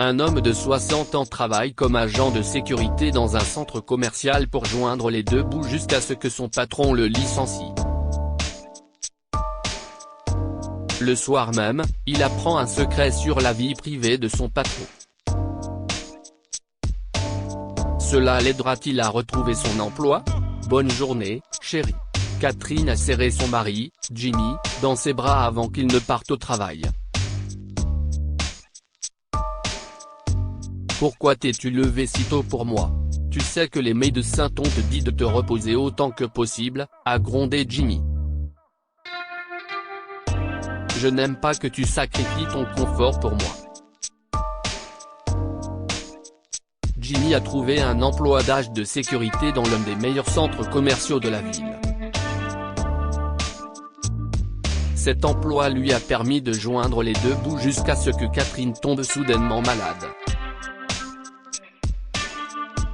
Un homme de 60 ans travaille comme agent de sécurité dans un centre commercial pour joindre les deux bouts jusqu'à ce que son patron le licencie. Le soir même, il apprend un secret sur la vie privée de son patron. Cela l'aidera-t-il à retrouver son emploi? Bonne journée, chérie. Catherine a serré son mari, Jimmy, dans ses bras avant qu'il ne parte au travail. Pourquoi t'es-tu levé si tôt pour moi? Tu sais que les médecins t'ont dit de te reposer autant que possible, a grondé Jimmy. Je n'aime pas que tu sacrifies ton confort pour moi. Jimmy a trouvé un emploi d'agent de sécurité dans l'un des meilleurs centres commerciaux de la ville. Cet emploi lui a permis de joindre les deux bouts jusqu'à ce que Catherine tombe soudainement malade.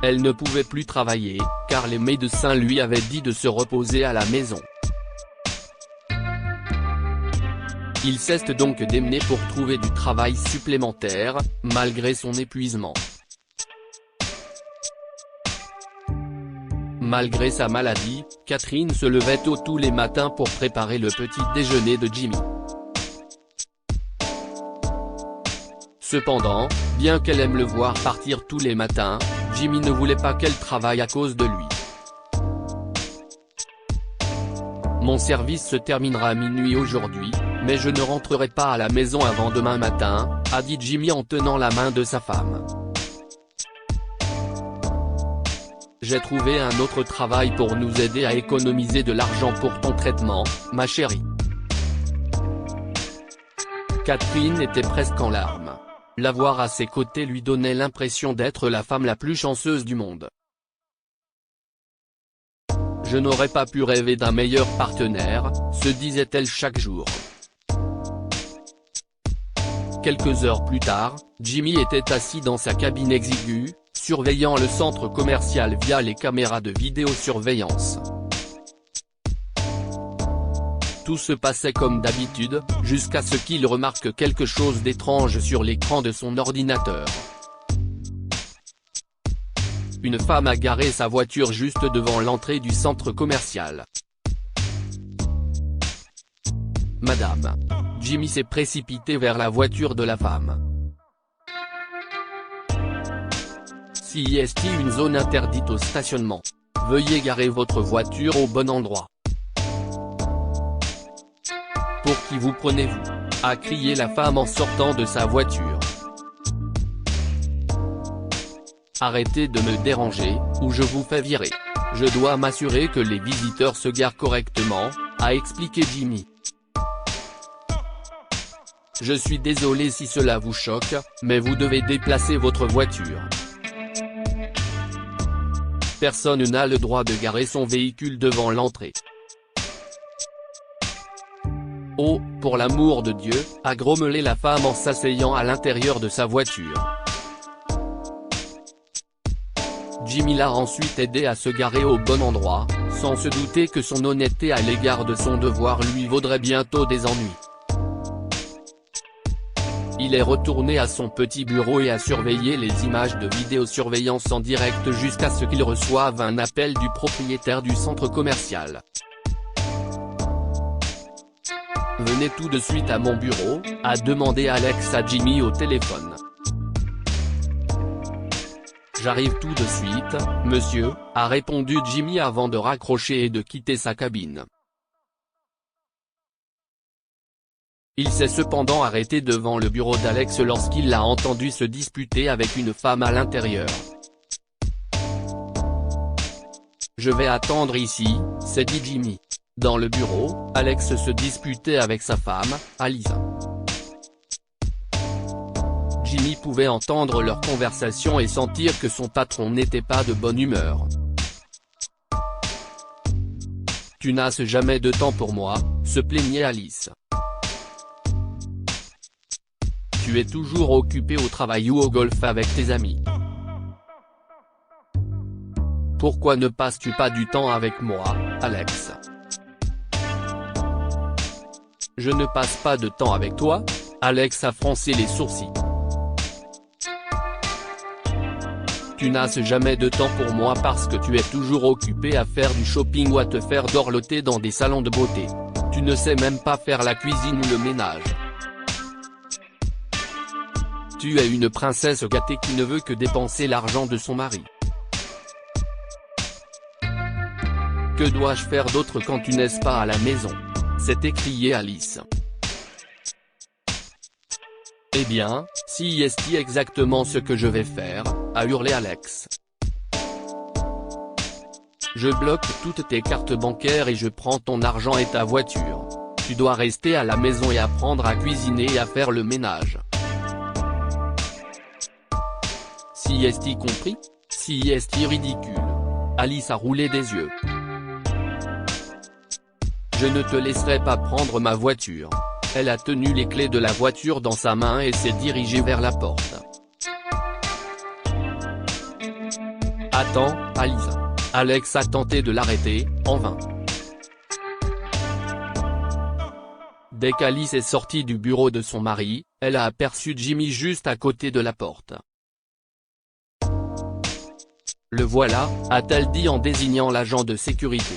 Elle ne pouvait plus travailler, car les médecins lui avaient dit de se reposer à la maison. Il cesse donc d'aimer pour trouver du travail supplémentaire, malgré son épuisement. Malgré sa maladie, Catherine se levait tôt tous les matins pour préparer le petit déjeuner de Jimmy. Cependant, bien qu'elle aime le voir partir tous les matins, Jimmy ne voulait pas qu'elle travaille à cause de lui. Mon service se terminera à minuit aujourd'hui, mais je ne rentrerai pas à la maison avant demain matin, a dit Jimmy en tenant la main de sa femme. J'ai trouvé un autre travail pour nous aider à économiser de l'argent pour ton traitement, ma chérie. Catherine était presque en larmes. L'avoir à ses côtés lui donnait l'impression d'être la femme la plus chanceuse du monde. Je n'aurais pas pu rêver d'un meilleur partenaire, se disait-elle chaque jour. Quelques heures plus tard, Jimmy était assis dans sa cabine exiguë, surveillant le centre commercial via les caméras de vidéosurveillance. Tout se passait comme d'habitude, jusqu'à ce qu'il remarque quelque chose d'étrange sur l'écran de son ordinateur. Une femme a garé sa voiture juste devant l'entrée du centre commercial. Madame. Jimmy s'est précipité vers la voiture de la femme. Si est une zone interdite au stationnement. Veuillez garer votre voiture au bon endroit. Pour qui vous prenez-vous? A crié la femme en sortant de sa voiture. Arrêtez de me déranger, ou je vous fais virer. Je dois m'assurer que les visiteurs se garent correctement, a expliqué Jimmy. Je suis désolé si cela vous choque, mais vous devez déplacer votre voiture. Personne n'a le droit de garer son véhicule devant l'entrée. Oh, pour l'amour de Dieu, a grommelé la femme en s'asseyant à l'intérieur de sa voiture. Jimmy l'a ensuite aidé à se garer au bon endroit, sans se douter que son honnêteté à l'égard de son devoir lui vaudrait bientôt des ennuis. Il est retourné à son petit bureau et a surveillé les images de vidéosurveillance en direct jusqu'à ce qu'il reçoive un appel du propriétaire du centre commercial. Venez tout de suite à mon bureau, a demandé Alex à Jimmy au téléphone. J'arrive tout de suite, monsieur, a répondu Jimmy avant de raccrocher et de quitter sa cabine. Il s'est cependant arrêté devant le bureau d'Alex lorsqu'il l'a entendu se disputer avec une femme à l'intérieur. Je vais attendre ici, s'est dit Jimmy. Dans le bureau, Alex se disputait avec sa femme, Alisa. Jimmy pouvait entendre leur conversation et sentir que son patron n'était pas de bonne humeur. Tu n'as jamais de temps pour moi, se plaignait Alice. Tu es toujours occupé au travail ou au golf avec tes amis. Pourquoi ne passes-tu pas du temps avec moi, Alex? Je ne passe pas de temps avec toi? Alex a froncé les sourcils. Tu n'as jamais de temps pour moi parce que tu es toujours occupé à faire du shopping ou à te faire dorloter dans des salons de beauté. Tu ne sais même pas faire la cuisine ou le ménage. Tu es une princesse gâtée qui ne veut que dépenser l'argent de son mari. Que dois-je faire d'autre quand tu n'es pas à la maison ? s'est écrié Alice. Eh bien, si est exactement ce que je vais faire, a hurlé Alex. Je bloque toutes tes cartes bancaires et je prends ton argent et ta voiture. Tu dois rester à la maison et apprendre à cuisiner et à faire le ménage. Si est compris ? Si est ridicule. Alice a roulé des yeux. Je ne te laisserai pas prendre ma voiture. Elle a tenu les clés de la voiture dans sa main et s'est dirigée vers la porte. Attends, Alice. Alex a tenté de l'arrêter, en vain. Dès qu'Alice est sortie du bureau de son mari, elle a aperçu Jimmy juste à côté de la porte. Le voilà, a-t-elle dit en désignant l'agent de sécurité.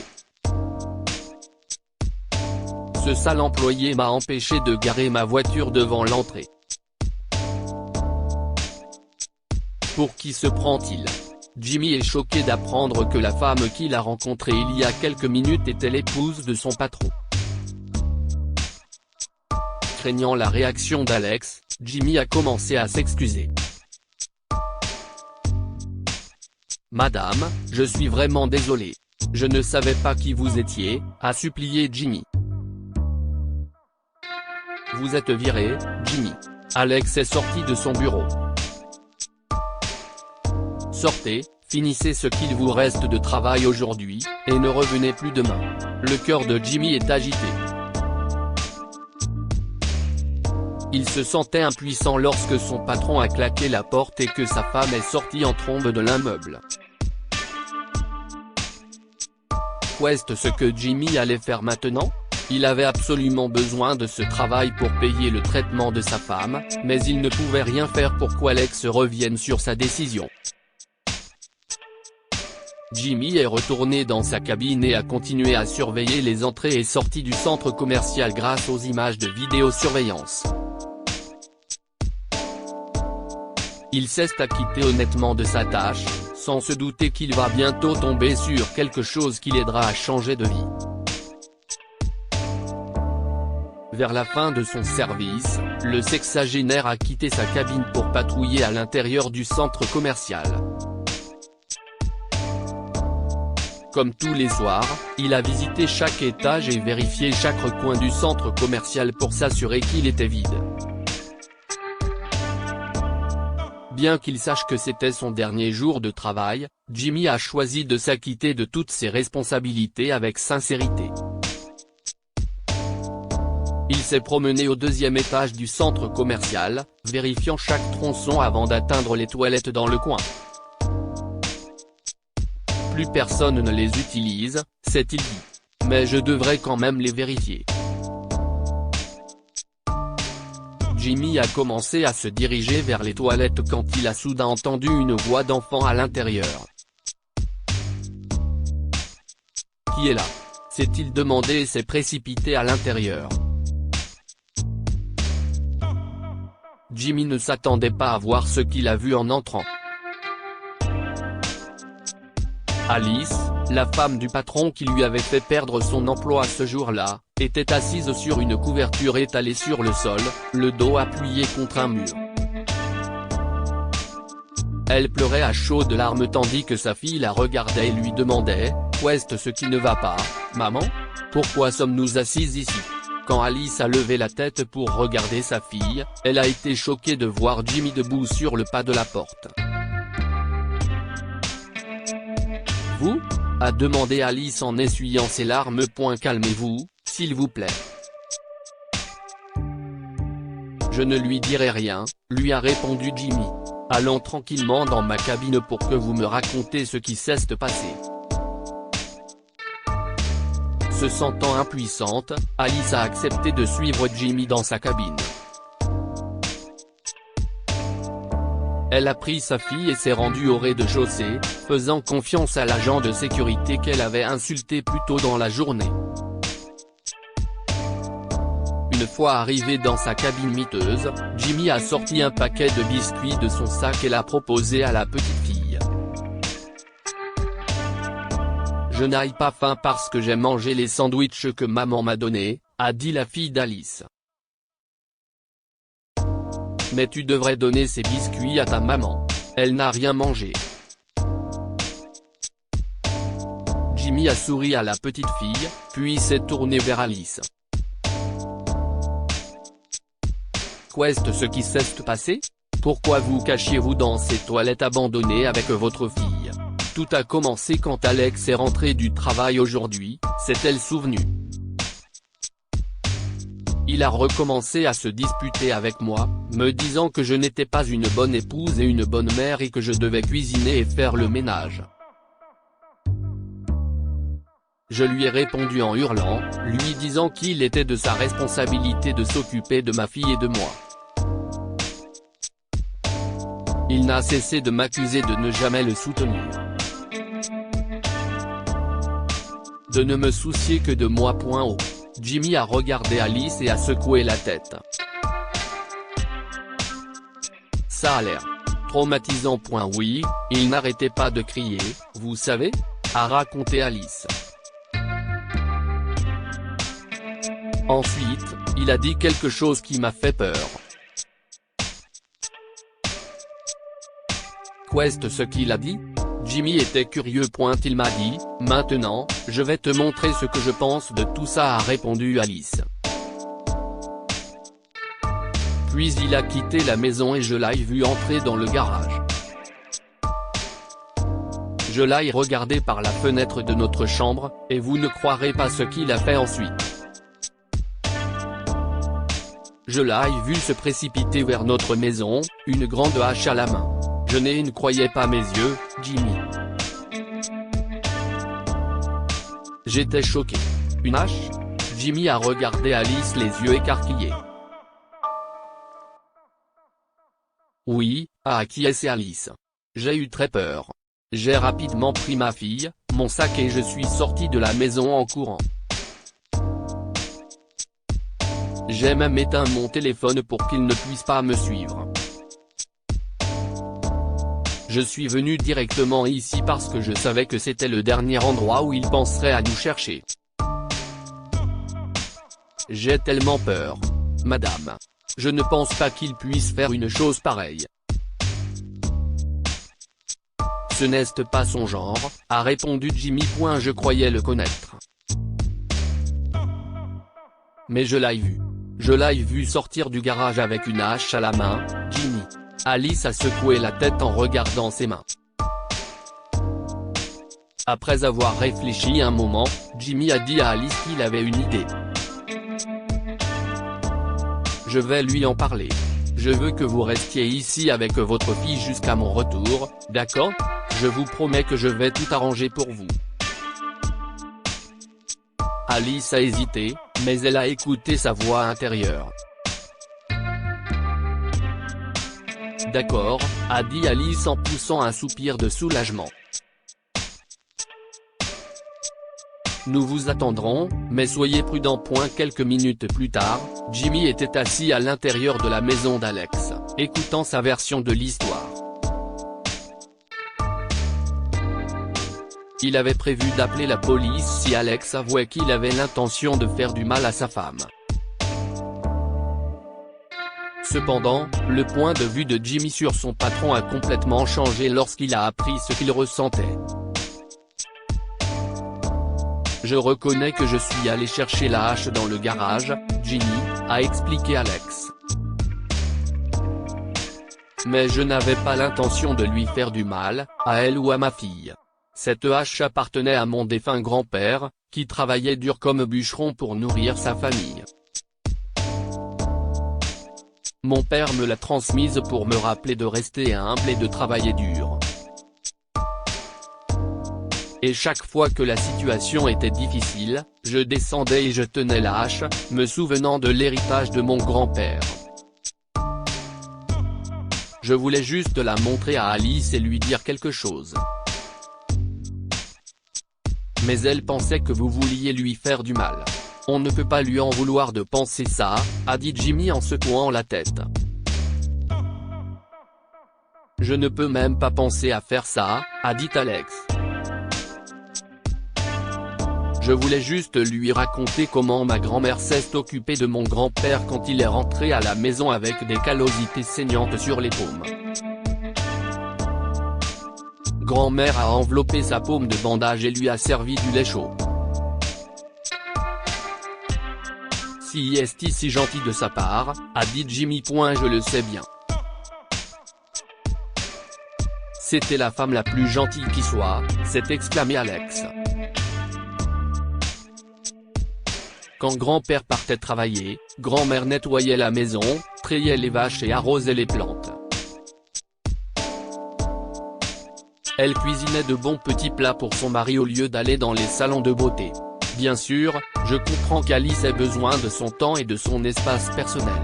Ce sale employé m'a empêché de garer ma voiture devant l'entrée. Pour qui se prend-il ? Jimmy est choqué d'apprendre que la femme qu'il a rencontrée il y a quelques minutes était l'épouse de son patron. Craignant la réaction d'Alex, Jimmy a commencé à s'excuser. Madame, je suis vraiment désolé. Je ne savais pas qui vous étiez, a supplié Jimmy. Vous êtes viré, Jimmy. Alex est sorti de son bureau. Sortez, finissez ce qu'il vous reste de travail aujourd'hui, et ne revenez plus demain. Le cœur de Jimmy est agité. Il se sentait impuissant lorsque son patron a claqué la porte et que sa femme est sortie en trombe de l'immeuble. Qu'est-ce ce que Jimmy allait faire maintenant ? Il avait absolument besoin de ce travail pour payer le traitement de sa femme, mais il ne pouvait rien faire pour qu'Alex revienne sur sa décision. Jimmy est retourné dans sa cabine et a continué à surveiller les entrées et sorties du centre commercial grâce aux images de vidéosurveillance. Il s'est acquitté honnêtement de sa tâche, sans se douter qu'il va bientôt tomber sur quelque chose qui l'aidera à changer de vie. Vers la fin de son service, le sexagénaire a quitté sa cabine pour patrouiller à l'intérieur du centre commercial. Comme tous les soirs, il a visité chaque étage et vérifié chaque recoin du centre commercial pour s'assurer qu'il était vide. Bien qu'il sache que c'était son dernier jour de travail, Jimmy a choisi de s'acquitter de toutes ses responsabilités avec sincérité. Il s'est promené au deuxième étage du centre commercial, vérifiant chaque tronçon avant d'atteindre les toilettes dans le coin. Plus personne ne les utilise, s'est-il dit. Mais je devrais quand même les vérifier. Jimmy a commencé à se diriger vers les toilettes quand il a soudain entendu une voix d'enfant à l'intérieur. Qui est là ? S'est-il demandé et s'est précipité à l'intérieur. Jimmy ne s'attendait pas à voir ce qu'il a vu en entrant. Alice, la femme du patron qui lui avait fait perdre son emploi ce jour-là, était assise sur une couverture étalée sur le sol, le dos appuyé contre un mur. Elle pleurait à chaudes larmes tandis que sa fille la regardait et lui demandait « Qu'est-ce ce qui ne va pas, maman ? Pourquoi sommes-nous assises ici ?» Quand Alice a levé la tête pour regarder sa fille, elle a été choquée de voir Jimmy debout sur le pas de la porte. « Vous ? » a demandé Alice en essuyant ses larmes. « Calmez-vous, s'il vous plaît. » « Je ne lui dirai rien, » lui a répondu Jimmy. « Allons tranquillement dans ma cabine pour que vous me racontez ce qui s'est passé. » Se sentant impuissante, Alice a accepté de suivre Jimmy dans sa cabine. Elle a pris sa fille et s'est rendue au rez-de-chaussée, faisant confiance à l'agent de sécurité qu'elle avait insulté plus tôt dans la journée. Une fois arrivé dans sa cabine miteuse, Jimmy a sorti un paquet de biscuits de son sac et l'a proposé à la petite fille. Je n'aille pas faim parce que j'ai mangé les sandwichs que maman m'a donnés, a dit la fille d'Alice. Mais tu devrais donner ces biscuits à ta maman. Elle n'a rien mangé. Jimmy a souri à la petite fille, puis s'est tourné vers Alice. Qu'est-ce qui s'est passé? Pourquoi vous cachiez-vous dans ces toilettes abandonnées avec votre fille? Tout a commencé quand Alex est rentré du travail aujourd'hui, s'est-elle souvenue. Il a recommencé à se disputer avec moi, me disant que je n'étais pas une bonne épouse et une bonne mère et que je devais cuisiner et faire le ménage. Je lui ai répondu en hurlant, lui disant qu'il était de sa responsabilité de s'occuper de ma fille et de moi. Il n'a cessé de m'accuser de ne jamais le soutenir. De ne me soucier que de moi. Jimmy a regardé Alice et a secoué la tête. Ça a l'air traumatisant. Oui, il n'arrêtait pas de crier, vous savez, a raconté Alice. Ensuite, il a dit quelque chose qui m'a fait peur. Qu'est-ce qu'il a dit? Jimmy était curieux. Il m'a dit, maintenant, je vais te montrer ce que je pense de tout ça, a répondu Alice. Puis il a quitté la maison et je l'ai vu entrer dans le garage. Je l'ai regardé par la fenêtre de notre chambre, et vous ne croirez pas ce qu'il a fait ensuite. Je l'ai vu se précipiter vers notre maison, une grande hache à la main. Je ne croyais pas mes yeux, Jimmy. J'étais choqué. Une hache? Jimmy a regardé Alice les yeux écarquillés. Oui, a acquiescé Alice. J'ai eu très peur. J'ai rapidement pris ma fille, mon sac et je suis sorti de la maison en courant. J'ai même éteint mon téléphone pour qu'il ne puisse pas me suivre. Je suis venu directement ici parce que je savais que c'était le dernier endroit où il penserait à nous chercher. J'ai tellement peur. Madame. Je ne pense pas qu'il puisse faire une chose pareille. Ce n'est pas son genre, a répondu Jimmy. Je croyais le connaître. Mais je l'ai vu. Je l'ai vu sortir du garage avec une hache à la main, Jimmy. Alice a secoué la tête en regardant ses mains. Après avoir réfléchi un moment, Jimmy a dit à Alice qu'il avait une idée. Je vais lui en parler. Je veux que vous restiez ici avec votre fille jusqu'à mon retour, d'accord? Je vous promets que je vais tout arranger pour vous. Alice a hésité, mais elle a écouté sa voix intérieure. D'accord, a dit Alice en poussant un soupir de soulagement. Nous vous attendrons, mais soyez prudents. Quelques minutes plus tard, Jimmy était assis à l'intérieur de la maison d'Alex, écoutant sa version de l'histoire. Il avait prévu d'appeler la police si Alex avouait qu'il avait l'intention de faire du mal à sa femme. Cependant, le point de vue de Jimmy sur son patron a complètement changé lorsqu'il a appris ce qu'il ressentait. Je reconnais que je suis allé chercher la hache dans le garage, Jimmy, a expliqué Alex. Mais je n'avais pas l'intention de lui faire du mal, à elle ou à ma fille. Cette hache appartenait à mon défunt grand-père, qui travaillait dur comme bûcheron pour nourrir sa famille. Mon père me l'a transmise pour me rappeler de rester humble et de travailler dur. Et chaque fois que la situation était difficile, je descendais et je tenais la hache, me souvenant de l'héritage de mon grand-père. Je voulais juste la montrer à Alice et lui dire quelque chose. Mais elle pensait que vous vouliez lui faire du mal. On ne peut pas lui en vouloir de penser ça, a dit Jimmy en secouant la tête. Je ne peux même pas penser à faire ça, a dit Alex. Je voulais juste lui raconter comment ma grand-mère s'est occupée de mon grand-père quand il est rentré à la maison avec des callosités saignantes sur les paumes. Grand-mère a enveloppé sa paume de bandage et lui a servi du lait chaud. Si est si gentil de sa part, a dit Jimmy. Je le sais bien. C'était la femme la plus gentille qui soit, s'est exclamé Alex. Quand grand-père partait travailler, grand-mère nettoyait la maison, trayait les vaches et arrosait les plantes. Elle cuisinait de bons petits plats pour son mari au lieu d'aller dans les salons de beauté. Bien sûr, je comprends qu'Alice ait besoin de son temps et de son espace personnel.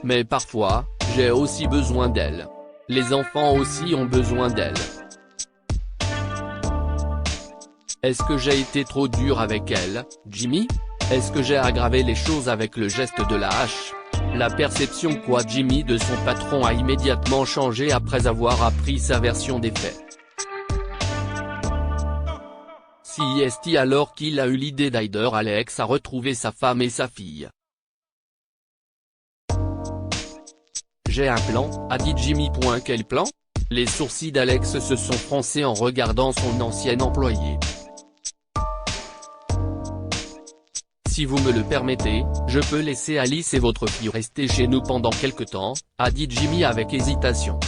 Mais parfois, j'ai aussi besoin d'elle. Les enfants aussi ont besoin d'elle. Est-ce que j'ai été trop dur avec elle, Jimmy? Est-ce que j'ai aggravé les choses avec le geste de la hache? La perception qu'a Jimmy de son patron a immédiatement changé après avoir appris sa version des faits. Si est alors qu'il a eu l'idée d'aider Alex à retrouver sa femme et sa fille. J'ai un plan, a dit Jimmy. Quel plan? Les sourcils d'Alex se sont froncés en regardant son ancien employé. Si vous me le permettez, je peux laisser Alice et votre fille rester chez nous pendant quelque temps, a dit Jimmy avec hésitation.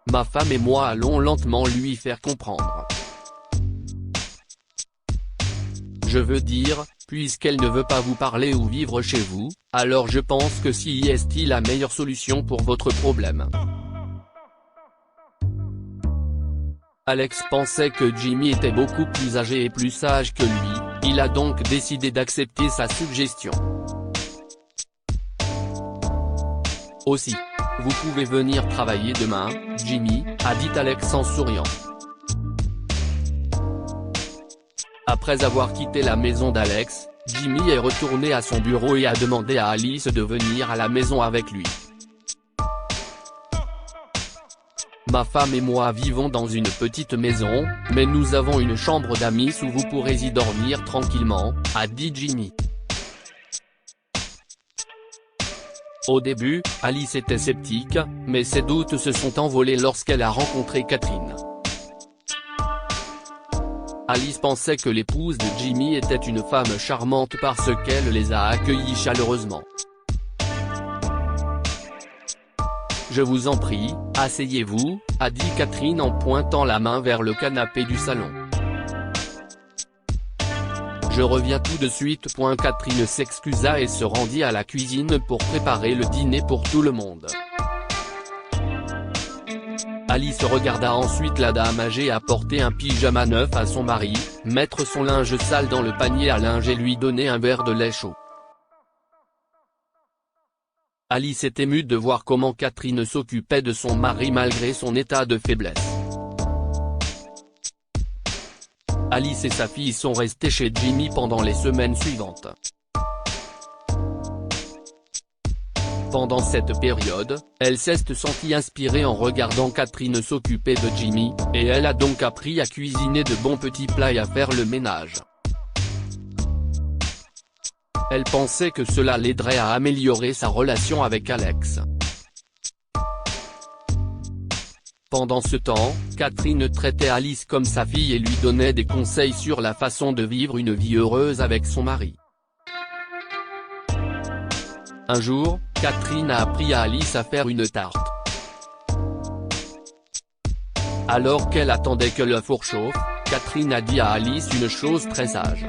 Ma femme et moi allons lentement lui faire comprendre. Je veux dire, puisqu'elle ne veut pas vous parler ou vivre chez vous, alors je pense que si est la meilleure solution pour votre problème. Alex pensait que Jimmy était beaucoup plus âgé et plus sage que lui, il a donc décidé d'accepter sa suggestion. Aussi. Vous pouvez venir travailler demain, Jimmy, a dit Alex en souriant. Après avoir quitté la maison d'Alex, Jimmy est retourné à son bureau et a demandé à Alice de venir à la maison avec lui. Ma femme et moi vivons dans une petite maison, mais nous avons une chambre d'amis où vous pourrez y dormir tranquillement, a dit Jimmy. Au début, Alice était sceptique, mais ses doutes se sont envolés lorsqu'elle a rencontré Catherine. Alice pensait que l'épouse de Jimmy était une femme charmante parce qu'elle les a accueillis chaleureusement. Je vous en prie, asseyez-vous, a dit Catherine en pointant la main vers le canapé du salon. Je reviens tout de suite. Catherine s'excusa et se rendit à la cuisine pour préparer le dîner pour tout le monde. Alice regarda ensuite la dame âgée apporter un pyjama neuf à son mari, mettre son linge sale dans le panier à linge et lui donner un verre de lait chaud. Alice est émue de voir comment Catherine s'occupait de son mari malgré son état de faiblesse. Alice et sa fille sont restées chez Jimmy pendant les semaines suivantes. Pendant cette période, elle s'est sentie inspirée en regardant Catherine s'occuper de Jimmy, et elle a donc appris à cuisiner de bons petits plats et à faire le ménage. Elle pensait que cela l'aiderait à améliorer sa relation avec Alex. Pendant ce temps, Catherine traitait Alice comme sa fille et lui donnait des conseils sur la façon de vivre une vie heureuse avec son mari. Un jour, Catherine a appris à Alice à faire une tarte. Alors qu'elle attendait que le four chauffe, Catherine a dit à Alice une chose très sage.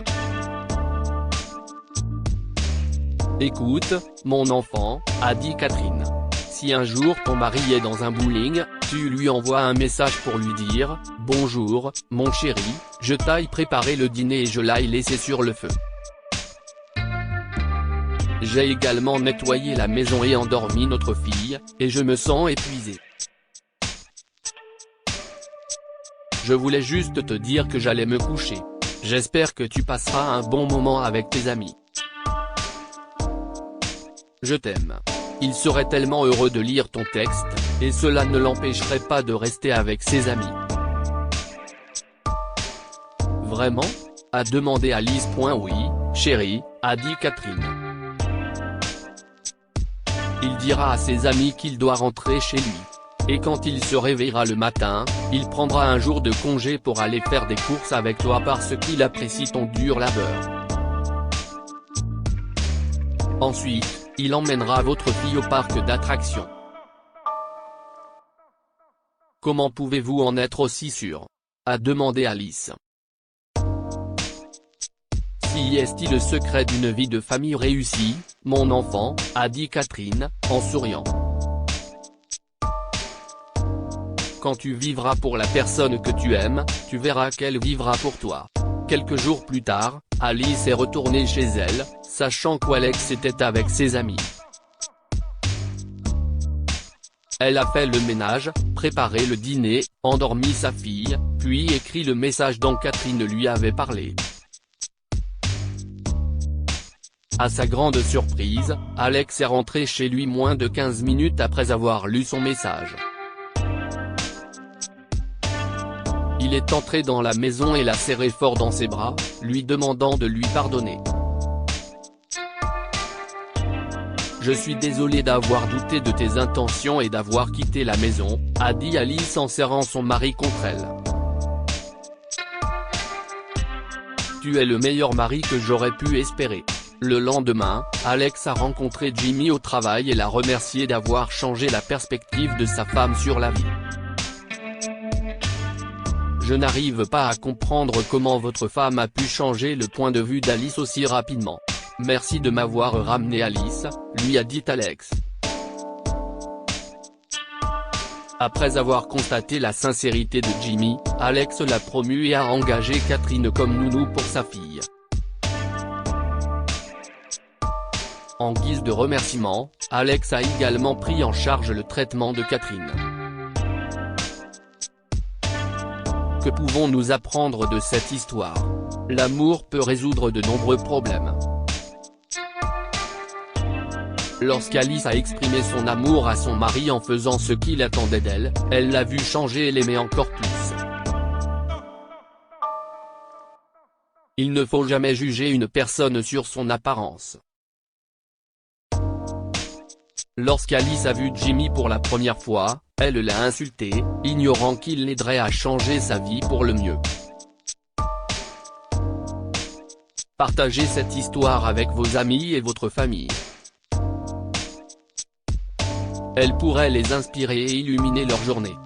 « Écoute, mon enfant, a dit Catherine. Si un jour ton mari est dans un bowling, tu lui envoies un message pour lui dire « Bonjour, mon chéri, je t'aille préparer le dîner et je l'aille laisser sur le feu. » J'ai également nettoyé la maison et endormi notre fille, et je me sens épuisé. Je voulais juste te dire que j'allais me coucher. J'espère que tu passeras un bon moment avec tes amis. Je t'aime. Il serait tellement heureux de lire ton texte, et cela ne l'empêcherait pas de rester avec ses amis. Vraiment ? A demandé Alice. Oui, chérie, a dit Catherine. Il dira à ses amis qu'il doit rentrer chez lui. Et quand il se réveillera le matin, il prendra un jour de congé pour aller faire des courses avec toi parce qu'il apprécie ton dur labeur. Ensuite, il emmènera votre fille au parc d'attractions. Comment pouvez-vous en être aussi sûr ? A demandé Alice. Si est-il le secret d'une vie de famille réussie, mon enfant, a dit Catherine, en souriant. Quand tu vivras pour la personne que tu aimes, tu verras qu'elle vivra pour toi. Quelques jours plus tard, Alice est retournée chez elle, sachant qu'Alex était avec ses amis. Elle a fait le ménage, préparé le dîner, endormi sa fille, puis écrit le message dont Catherine lui avait parlé. À sa grande surprise, Alex est rentré chez lui moins de 15 minutes après avoir lu son message. Il est entré dans la maison et l'a serré fort dans ses bras, lui demandant de lui pardonner. « Je suis désolé d'avoir douté de tes intentions et d'avoir quitté la maison », a dit Alice en serrant son mari contre elle. « Tu es le meilleur mari que j'aurais pu espérer. » Le lendemain, Alex a rencontré Jimmy au travail et l'a remercié d'avoir changé la perspective de sa femme sur la vie. Je n'arrive pas à comprendre comment votre femme a pu changer le point de vue d'Alice aussi rapidement. Merci de m'avoir ramené Alice, lui a dit Alex. Après avoir constaté la sincérité de Jimmy, Alex l'a promu et a engagé Catherine comme nounou pour sa fille. En guise de remerciement, Alex a également pris en charge le traitement de Catherine. Que pouvons-nous apprendre de cette histoire ? L'amour peut résoudre de nombreux problèmes. Lorsqu'Alice a exprimé son amour à son mari en faisant ce qu'il attendait d'elle, elle l'a vu changer et l'aimer encore plus. Il ne faut jamais juger une personne sur son apparence. Lorsqu'Alice a vu Jimmy pour la première fois, elle l'a insulté, ignorant qu'il l'aiderait à changer sa vie pour le mieux. Partagez cette histoire avec vos amis et votre famille. Elle pourrait les inspirer et illuminer leur journée.